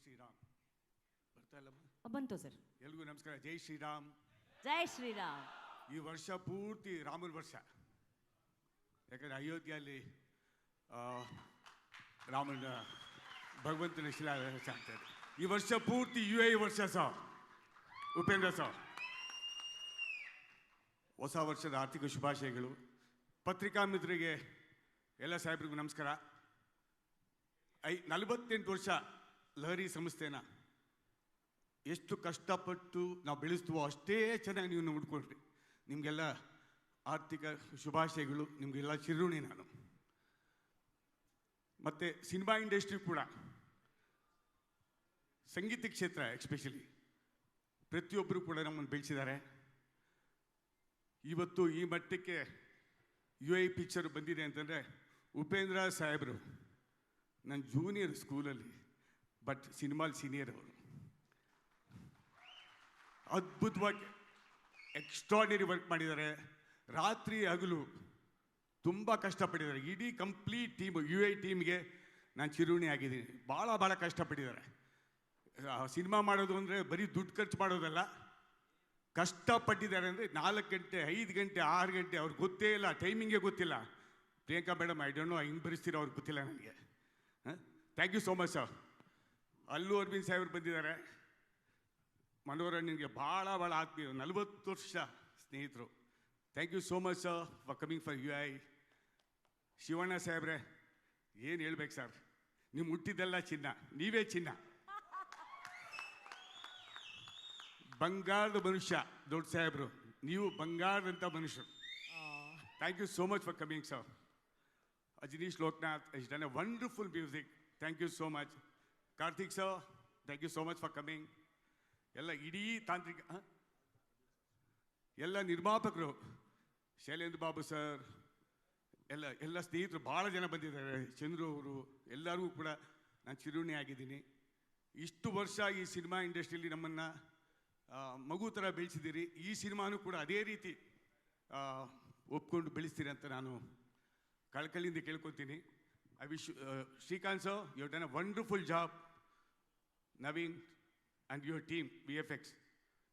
ಶ್ರೀರಾಮ್ ಬರ್ತಾ ಇಲ್ಲ ಬಂತು ಸರ್. ಎಲ್ರಿಗೂ ನಮಸ್ಕಾರ. ಜೈ ಶ್ರೀರಾಮ್. ಜೈ ಶ್ರೀರಾಮ್. ಈ ವರ್ಷ ಪೂರ್ತಿ ರಾಮನ ವರ್ಷ. ಯಾಕಂದರೆ ಅಯೋಧ್ಯೆಯಲ್ಲಿ ರಾಮನ ಭಗವಂತನ ಶಿಲಾನ್ಯಾಸ ಆಗ್ತಾಯಿದೆ. ಈ ವರ್ಷ ಪೂರ್ತಿ UAE ವರ್ಷ ಸಹ. ಉಪೇಂದ್ರ ಸಹ ಹೊಸ ವರ್ಷದ ಆರ್ಥಿಕ ಶುಭಾಶಯಗಳು. ಪತ್ರಿಕಾ ಮಿತ್ರರಿಗೆ ಎಲ್ಲ ಸಾಹೇಬ್ರಿಗೂ ನಮಸ್ಕಾರ. 48 ವರ್ಷ ಲಹರಿ ಸಂಸ್ಥೆನ ಎಷ್ಟು ಕಷ್ಟಪಟ್ಟು ನಾವು ಬೆಳೆಸ್ತೀವೋ ಅಷ್ಟೇ ಚೆನ್ನಾಗಿ ನೀವು ನೋಡ್ಕೊಳ್ರಿ. ನಿಮಗೆಲ್ಲ ಆರ್ಥಿಕ ಶುಭಾಶಯಗಳು. ನಿಮಗೆಲ್ಲ ಚಿರುಣಿ ನಾನು. ಮತ್ತು ಸಿನಿಮಾ ಇಂಡಸ್ಟ್ರಿ ಕೂಡ, ಸಂಗೀತ ಕ್ಷೇತ್ರ ಎಸ್ಪೆಷಲಿ ಪ್ರತಿಯೊಬ್ಬರು ಕೂಡ ನಮ್ಮನ್ನು ಬೆಳೆಸಿದ್ದಾರೆ. ಇವತ್ತು ಈ ಮಟ್ಟಕ್ಕೆ UAE ಪಿಕ್ಚರ್ ಬಂದಿದೆ ಅಂತಂದರೆ ಉಪೇಂದ್ರ ಸಾಹೇಬರು ನನ್ನ ಜೂನಿಯರ್ ಸ್ಕೂಲಲ್ಲಿ, ಬಟ್ ಸಿನಿಮಾಲ್ ಸೀನಿಯರ್ ಅವರು. ಅದ್ಭುತವಾಗಿ ಎಕ್ಸ್ಟ್ರಾರ್ಡಿನರಿ ವರ್ಕ್ ಮಾಡಿದ್ದಾರೆ. ರಾತ್ರಿ ಹಗಲು ತುಂಬ ಕಷ್ಟಪಟ್ಟಿದ್ದಾರೆ. ಇಡೀ ಕಂಪ್ಲೀಟ್ ಟೀಮು UAE ಟೀಮ್ಗೆ ನಾನು ಚಿರುಣಿ ಆಗಿದ್ದೀನಿ. ಭಾಳ ಕಷ್ಟಪಟ್ಟಿದ್ದಾರೆ. ಸಿನಿಮಾ ಮಾಡೋದು ಅಂದರೆ ಬರೀ ದುಡ್ಡು ಖರ್ಚು ಮಾಡೋದಲ್ಲ, ಕಷ್ಟಪಟ್ಟಿದ್ದಾರೆ. ಅಂದರೆ 4 ಗಂಟೆ 5 ಗಂಟೆ 6 ಗಂಟೆ ಅವ್ರಿಗೆ ಗೊತ್ತೇ ಇಲ್ಲ, ಟೈಮಿಂಗೇ ಗೊತ್ತಿಲ್ಲ. Priyanka madam, I don't know ಹಿಂಗೆ ಬರೆಸ್ತೀರೋ ಅವ್ರಿಗೆ ಗೊತ್ತಿಲ್ಲ ನನಗೆ. Thank you so much sir. Allu Aravind ಸಾಹೇಬ್ರು ಬಂದಿದ್ದಾರೆ. ಮನೋರಂಜನ್ಗೆ ಭಾಳ ಆತ್ಮೀಯ, 40 ವರ್ಷ ಸ್ನೇಹಿತರು. Thank you so much sir for coming for UAE. Shivanna ಸಾಹೇಬ್ರೆ, ಏನು ಹೇಳ್ಬೇಕು ಸರ್, ನೀವು ಹುಟ್ಟಿದ್ದೆಲ್ಲ ಚಿನ್ನ, ನೀವೇ ಚಿನ್ನ. ಬಂಗಾರದ ಮನುಷ್ಯ ದೊಡ್ಡ ಸಾಹೇಬರು, ನೀವು ಬಂಗಾರದಂಥ ಮನುಷ್ಯರು. Thank you so much for coming sir. Ajaneesh Loknath is done a wonderful music. Thank you so much. Karthik sir, thank you so much for coming. ಎಲ್ಲ ಇಡೀ ತಾಂತ್ರಿಕ ಎಲ್ಲ ನಿರ್ಮಾಪಕರು, ಶೈಲೇಂದ್ರ ಬಾಬು ಸರ್, ಎಲ್ಲ ಸ್ನೇಹಿತರು ಭಾಳ ಜನ ಬಂದಿದ್ದಾರೆ. ಚಂದ್ರು ಅವರು, ಎಲ್ಲರಿಗೂ ಕೂಡ ನಾನು ಚಿರುಣಿ ಆಗಿದ್ದೀನಿ. ಇಷ್ಟು ವರ್ಷ ಈ ಸಿನಿಮಾ ಇಂಡಸ್ಟ್ರಿಯಲ್ಲಿ ನಮ್ಮನ್ನು ಮಗು ಥರ ಬೆಳೆಸಿದ್ದೀರಿ. ಈ ಸಿನಿಮಾನೂ ಕೂಡ ಅದೇ ರೀತಿ ಒಪ್ಕೊಂಡು ಬೆಳೆಸ್ತೀರಿ ಅಂತ ನಾನು ಕಳಕಳಿಯಿಂದ ಕೇಳ್ಕೊತೀನಿ. I wish Srikanth sir, you have done a wonderful job. Naveen and your team VFX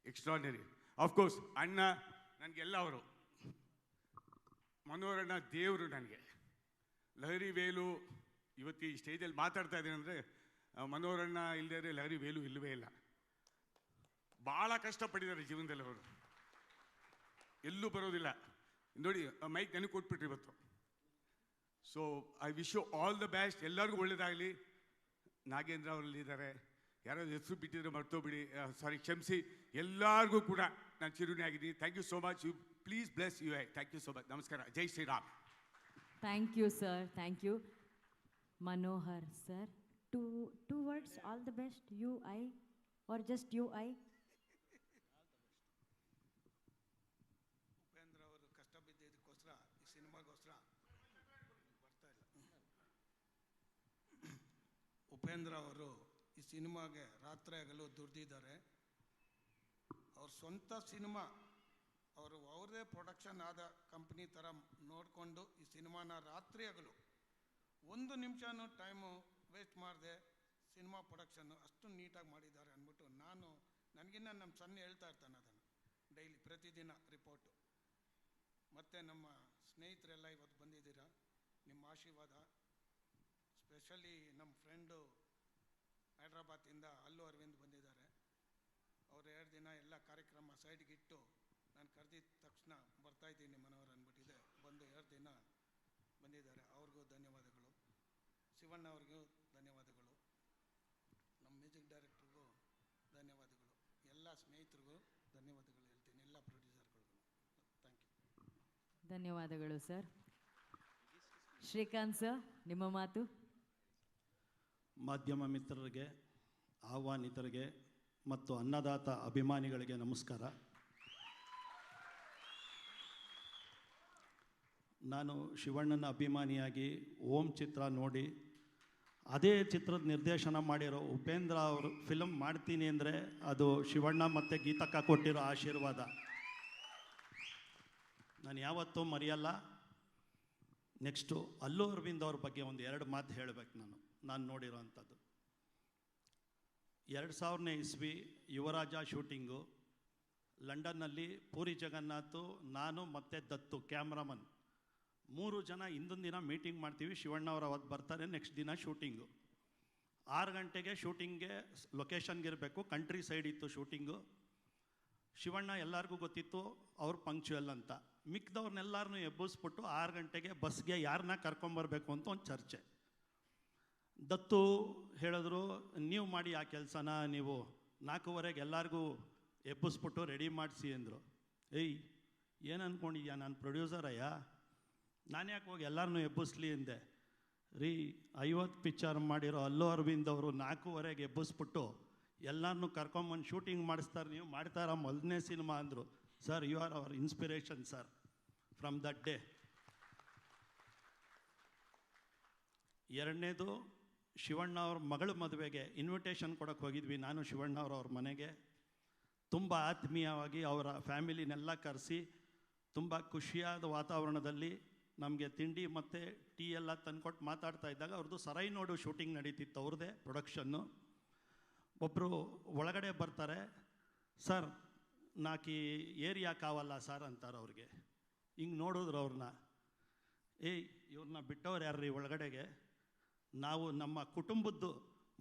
extraordinary. Of course ಅಣ್ಣ ನನಗೆಲ್ಲ ಅವರು. ಮನೋರಣ್ಣ ದೇವರು ನನಗೆ. ಲಹರಿ ವೇಲು ಇವತ್ತು ಈ ಸ್ಟೇಜಲ್ಲಿ ಮಾತಾಡ್ತಾ ಇದ್ದೀನಿ ಅಂದರೆ ಮನೋರಣ್ಣ ಇಲ್ಲದೇ ಲಹರಿ ವೇಲು ಇಲ್ಲವೇ ಇಲ್ಲ. ಭಾಳ ಕಷ್ಟಪಟ್ಟಿದ್ದಾರೆ ಜೀವನದಲ್ಲಿ ಅವರು, ಎಲ್ಲೂ ಬರೋದಿಲ್ಲ. ನೋಡಿ, ಮೈಕ್ ನನಗೆ ಕೊಟ್ಬಿಟ್ರಿ ಇವತ್ತು. So I wish you all the best. ಎಲ್ಲರಿಗೂ ಒಳ್ಳೇದಾಗಲಿ. ನಾಗೇಂದ್ರ ಅವರಲ್ಲಿದ್ದಾರೆ, ಯಾರಾದ್ರು ಹೆಸರು ಬಿಟ್ಟಿದ್ರೆ ಮರ್ತೋಗ್ಬಿಡಿ, ಸಾರಿ, ಕ್ಷಮಿಸಿ. ಎಲ್ಲರಿಗೂ ಕೂಡ ನಾನು ಚಿರುಣಿ ಆಗಿದ್ದೀನಿ. Thank you so much. You please bless UAE. Thank you so much. ನಮಸ್ಕಾರ. ಜೈ Shriram. Thank you sir. Thank you. Manohar sir, two words, all the best. UAE or just UAE? Upendra ಅವರು ಕಷ್ಟ ಬಿದ್ದಿದ್ದಕ್ಕೋಸ್ಕರ ಈ ಸಿನಿಮಾಗೋಸ್ಕರ ಬರ್ತಾ ಇಲ್ಲ. ಉಪೇಂದ್ರ ಅವರು ಈ ಸಿನಿಮಾಗೆ ರಾತ್ರಿ ಹಗಲು ದುಡ್ದಿದ್ದಾರೆ. ಅವ್ರ ಸ್ವಂತ ಸಿನಿಮಾ, ಅವ್ರದ್ದೇ ಪ್ರೊಡಕ್ಷನ್ ಆದ ಕಂಪ್ನಿ ಥರ ನೋಡಿಕೊಂಡು ಈ ಸಿನಿಮಾನ ರಾತ್ರಿ ಹಗಲು 1 ನಿಮಿಷನೂ ಟೈಮು ವೇಸ್ಟ್ ಮಾಡದೆ ಸಿನಿಮಾ ಪ್ರೊಡಕ್ಷನ್ನು ಅಷ್ಟು ನೀಟಾಗಿ ಮಾಡಿದ್ದಾರೆ ಅಂದ್ಬಿಟ್ಟು ನನಗಿನ್ನ ನಮ್ಮ ಸಣ್ಣ ಹೇಳ್ತಾ ಇರ್ತಾನೆ ಅದನ್ನು ಡೈಲಿ, ಪ್ರತಿದಿನ ರಿಪೋರ್ಟು. ಮತ್ತು ನಮ್ಮ ಸ್ನೇಹಿತರೆಲ್ಲ ಇವತ್ತು ಬಂದಿದ್ದೀರಾ, ನಿಮ್ಮ ಆಶೀರ್ವಾದ. ಸ್ಪೆಷಲಿ ನಮ್ಮ ಫ್ರೆಂಡು ಹೈದ್ರಾಬಾದಿಂದ ಅಲ್ಲು ಅರವಿಂದ್ ಬಂದಿದ್ದಾರೆ. ಅವರು 2 ದಿನ ಎಲ್ಲ ಕಾರ್ಯಕ್ರಮ ಸೈಡ್ಗಿಟ್ಟು ನಾನು ಕರೆದಿದ್ದ ತಕ್ಷಣ ಬರ್ತಾಯಿದ್ದೀನಿ ಮನೋಹರ್ ಅಂದ್ಬಿಟ್ಟಿದೆ. ಬಂದು 2 ದಿನ ಬಂದಿದ್ದಾರೆ. ಅವ್ರಿಗೂ ಧನ್ಯವಾದಗಳು. ಶಿವಣ್ಣ ಅವ್ರಿಗೂ ಧನ್ಯವಾದಗಳು. ನಮ್ಮ ಮ್ಯೂಸಿಕ್ ಡೈರೆಕ್ಟ್ರಿಗೂ ಧನ್ಯವಾದಗಳು. ಎಲ್ಲ ಸ್ನೇಹಿತರಿಗೂ ಧನ್ಯವಾದಗಳು ಹೇಳ್ತೀನಿ, ಎಲ್ಲ ಪ್ರೊಡ್ಯೂಸರ್ಗಳಿಗೂ. Thank you. ಧನ್ಯವಾದಗಳು ಸರ್. ಶ್ರೀಕಾಂತ್ ಸರ್, ನಿಮ್ಮ ಮಾತು. ಮಾಧ್ಯಮ ಮಿತ್ರರಿಗೆ, ಆಹ್ವಾನಿತರಿಗೆ ಮತ್ತು ಅನ್ನದಾತ ಅಭಿಮಾನಿಗಳಿಗೆ ನಮಸ್ಕಾರ. ನಾನು ಶಿವಣ್ಣನ ಅಭಿಮಾನಿಯಾಗಿ ಓಂ ಚಿತ್ರ ನೋಡಿ ಅದೇ ಚಿತ್ರದ ನಿರ್ದೇಶನ ಮಾಡಿರೋ ಉಪೇಂದ್ರ ಅವರು ಫಿಲಮ್ ಮಾಡ್ತೀನಿ ಅಂದರೆ ಅದು ಶಿವಣ್ಣ ಮತ್ತು ಗೀತಕ್ಕ ಕೊಟ್ಟಿರೋ ಆಶೀರ್ವಾದ ನಾನು ಯಾವತ್ತೂ ಮರೆಯಲ್ಲ. ನೆಕ್ಸ್ಟು ಅಲ್ಲು ಅರವಿಂದ್ ಅವ್ರ ಬಗ್ಗೆ ಒಂದು 2 ಮಾತು ಹೇಳಬೇಕು. ನಾನು ನೋಡಿರೋ ಅಂಥದ್ದು, 2000ನೇ ಇಸ್ವಿ ಯುವರಾಜ ಶೂಟಿಂಗು ಲಂಡನ್ನಲ್ಲಿ. ಪೂರಿ ಜಗನ್ನಾಥ್, ನಾನು ಮತ್ತು ದತ್ತು ಕ್ಯಾಮ್ರಾಮನ್ 3 ಜನ ಹಿಂದೊಂದು ದಿನ ಮೀಟಿಂಗ್ ಮಾಡ್ತೀವಿ. ಶಿವಣ್ಣ ಅವರು ಅವತ್ತು ಬರ್ತಾರೆ, ನೆಕ್ಸ್ಟ್ ದಿನ ಶೂಟಿಂಗು. 6 ಗಂಟೆಗೆ ಶೂಟಿಂಗ್ಗೆ ಲೊಕೇಶನ್ಗೆ ಇರಬೇಕು. ಕಂಟ್ರಿ ಸೈಡ್ ಇತ್ತು ಶೂಟಿಂಗು. ಶಿವಣ್ಣ ಎಲ್ಲರಿಗೂ ಗೊತ್ತಿತ್ತು ಅವ್ರು ಪಂಕ್ಚುಯಲ್ ಅಂತ. ಮಿಕ್ದವ್ರನ್ನೆಲ್ಲರನ್ನೂ ಎಬ್ಬಿಸ್ಬಿಟ್ಟು 6 ಗಂಟೆಗೆ ಬಸ್ಗೆ ಯಾರನ್ನ ಕರ್ಕೊಂಬರ್ಬೇಕು ಅಂತ ಒಂದು ಚರ್ಚೆ. ದತ್ತು ಹೇಳಿದ್ರು, ನೀವು ಮಾಡಿ ಆ ಕೆಲಸನ, ನೀವು 4:15 ಎಲ್ಲರಿಗೂ ಎಬ್ಬಿಸ್ಬಿಟ್ಟು ರೆಡಿ ಮಾಡಿಸಿ ಅಂದರು. ಏಯ್, ಏನು ಅಂದ್ಕೊಂಡಿದ್ಯಾ, ನಾನು ಪ್ರೊಡ್ಯೂಸರಯ್ಯ, ನಾನು ಯಾಕೆ ಹೋಗಿ ಎಲ್ಲರನ್ನೂ ಎಬ್ಬಿಸ್ಲಿ ಅಂದೆ. ರೀ, 50 ಪಿಕ್ಚರ್ ಮಾಡಿರೋ ಅಲ್ಲು ಅರವಿಂದ್ ಅವರು 4:15 ಎಬ್ಬಿಸ್ಬಿಟ್ಟು ಎಲ್ಲರನ್ನೂ ಕರ್ಕೊಂಬಂದು ಶೂಟಿಂಗ್ ಮಾಡಿಸ್ತಾರೆ, ನೀವು ಮಾಡ್ತಾರ ಮೊದಲನೇ ಸಿನಿಮಾ ಅಂದರು. Sir, you are our inspiration sir from that day. ಎರಡನೇದು, ಶಿವಣ್ಣ ಅವ್ರ ಮಗಳ ಮದುವೆಗೆ ಇನ್ವಿಟೇಷನ್ ಕೊಡೋಕ್ಕೆ ಹೋಗಿದ್ವಿ ನಾನು ಶಿವಣ್ಣ ಅವ್ರ ಮನೆಗೆ. ತುಂಬ ಆತ್ಮೀಯವಾಗಿ ಅವರ ಫ್ಯಾಮಿಲಿನೆಲ್ಲ ಕರೆಸಿ ತುಂಬ ಖುಷಿಯಾದ ವಾತಾವರಣದಲ್ಲಿ ನಮಗೆ ತಿಂಡಿ ಮತ್ತು ಟೀ ಎಲ್ಲ ತಂದ್ಕೊಟ್ಟು ಮಾತಾಡ್ತಾ ಇದ್ದಾಗ ಅವ್ರದ್ದು ಸರೈ ನೋಡು ಶೂಟಿಂಗ್ ನಡೀತಿತ್ತು, ಅವ್ರದ್ದೇ ಪ್ರೊಡಕ್ಷನ್ನು. ಒಬ್ಬರು ಒಳಗಡೆ ಬರ್ತಾರೆ, ಸರ್ ನಾಕಿ ಏರಿಯಾ ಕಾವಲ್ಲ ಸರ್ ಅಂತಾರೆ ಅವ್ರಿಗೆ. ಹಿಂಗೆ ನೋಡಿದ್ರು ಅವ್ರನ್ನ. ಏಯ್, ಇವ್ರನ್ನ ಬಿಟ್ಟವ್ರು ಯಾರ್ರೀ ಒಳಗಡೆಗೆ? ನಾವು ನಮ್ಮ ಕುಟುಂಬದ್ದು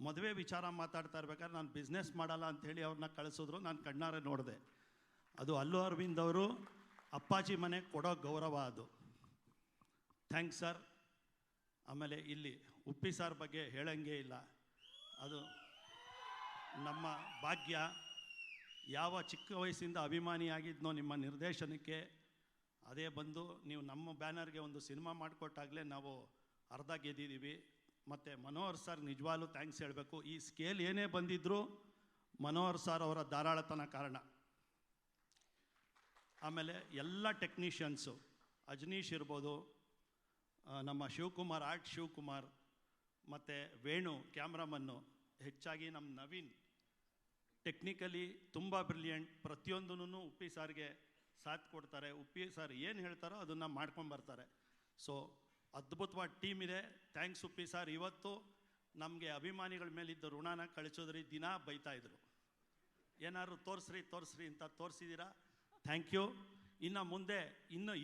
ಮದುವೆ ವಿಚಾರ ಮಾತಾಡ್ತಾ ಇರ್ಬೇಕಾದ್ರೆ ನಾನು ಬಿಸ್ನೆಸ್ ಮಾಡಲ್ಲ ಅಂಥೇಳಿ ಅವ್ರನ್ನ ಕಳಿಸಿದ್ರು. ನಾನು ಕಣ್ಣಾರೆ ನೋಡಿದೆ. ಅದು ಅಲ್ಲು ಅರವಿಂದ್ ಅವರು ಅಪ್ಪಾಜಿ ಮನೆಗೆ ಕೊಡೋ ಗೌರವ ಅದು. Thanks sir. ಆಮೇಲೆ ಇಲ್ಲಿ ಉಪ್ಪಿ ಸಾರ್ ಬಗ್ಗೆ ಹೇಳಂಗೇ ಇಲ್ಲ. ಅದು ನಮ್ಮ ಭಾಗ್ಯ. ಯಾವ ಚಿಕ್ಕ ವಯಸ್ಸಿಂದ ಅಭಿಮಾನಿಯಾಗಿದ್ನೋ ನಿಮ್ಮ ನಿರ್ದೇಶನಕ್ಕೆ, ಅದೇ ಬಂದು ನೀವು ನಮ್ಮ ಬ್ಯಾನರ್ಗೆ ಒಂದು ಸಿನಿಮಾ ಮಾಡಿಕೊಟ್ಟಾಗಲೇ ನಾವು ಅರ್ಧ ಗೆದ್ದಿದ್ದೀವಿ. ಮತ್ತು ಮನೋಹರ್ ಸರ್ ನಿಜವಾಗ್ಲೂ ಥ್ಯಾಂಕ್ಸ್ ಹೇಳಬೇಕು. ಈ ಸ್ಕೇಲ್ ಏನೇ ಬಂದಿದ್ದರೂ ಮನೋಹರ್ ಸರ್ ಅವರ ಧಾರಾಳತನ ಕಾರಣ. ಆಮೇಲೆ ಎಲ್ಲ ಟೆಕ್ನಿಷಿಯನ್ಸು, ಅಜನೀಶ್ ಇರ್ಬೋದು, ನಮ್ಮ ಶಿವಕುಮಾರ್, ಆರ್ಟ್ ಶಿವಕುಮಾರ್, ಮತ್ತು ವೇಣು ಕ್ಯಾಮ್ರಾಮನ್ನು, ಹೆಚ್ಚಾಗಿ ನಮ್ಮ ನವೀನ್ ಟೆಕ್ನಿಕಲಿ ತುಂಬ ಬ್ರಿಲಿಯಂಟ್. ಪ್ರತಿಯೊಂದೂ ಉಪ್ಪಿ ಸಾರ್ಗೆ ಸಾಥ್ ಕೊಡ್ತಾರೆ. ಉಪ್ಪಿ ಸರ್ ಏನು ಹೇಳ್ತಾರೋ ಅದನ್ನು ಮಾಡ್ಕೊಂಬರ್ತಾರೆ. ಸೊ ಅದ್ಭುತವಾದ ಟೀಮ್ ಇದೆ. Thanks Uppi sir. ಇವತ್ತು ನಮಗೆ ಅಭಿಮಾನಿಗಳ ಮೇಲಿದ್ದ ಋಣನ ಕಳಿಸೋದ್ರಿ. ದಿನ ಬೈತಾಯಿದ್ರು, ಏನಾದ್ರು ತೋರಿಸ್ರಿ ಅಂತ ತೋರಿಸಿದ್ದೀರಾ. Thank you. ಇನ್ನು ಮುಂದೆ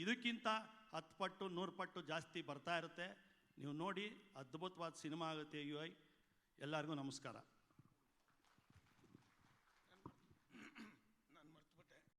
ಇದಕ್ಕಿಂತ 10 ಪಟ್ಟು 100 ಪಟ್ಟು ಜಾಸ್ತಿ ಬರ್ತಾ ಇರುತ್ತೆ. ನೀವು ನೋಡಿ, ಅದ್ಭುತವಾದ ಸಿನಿಮಾ ಆಗುತ್ತೆ. ಎಲ್ಲರಿಗೂ ನಮಸ್ಕಾರ.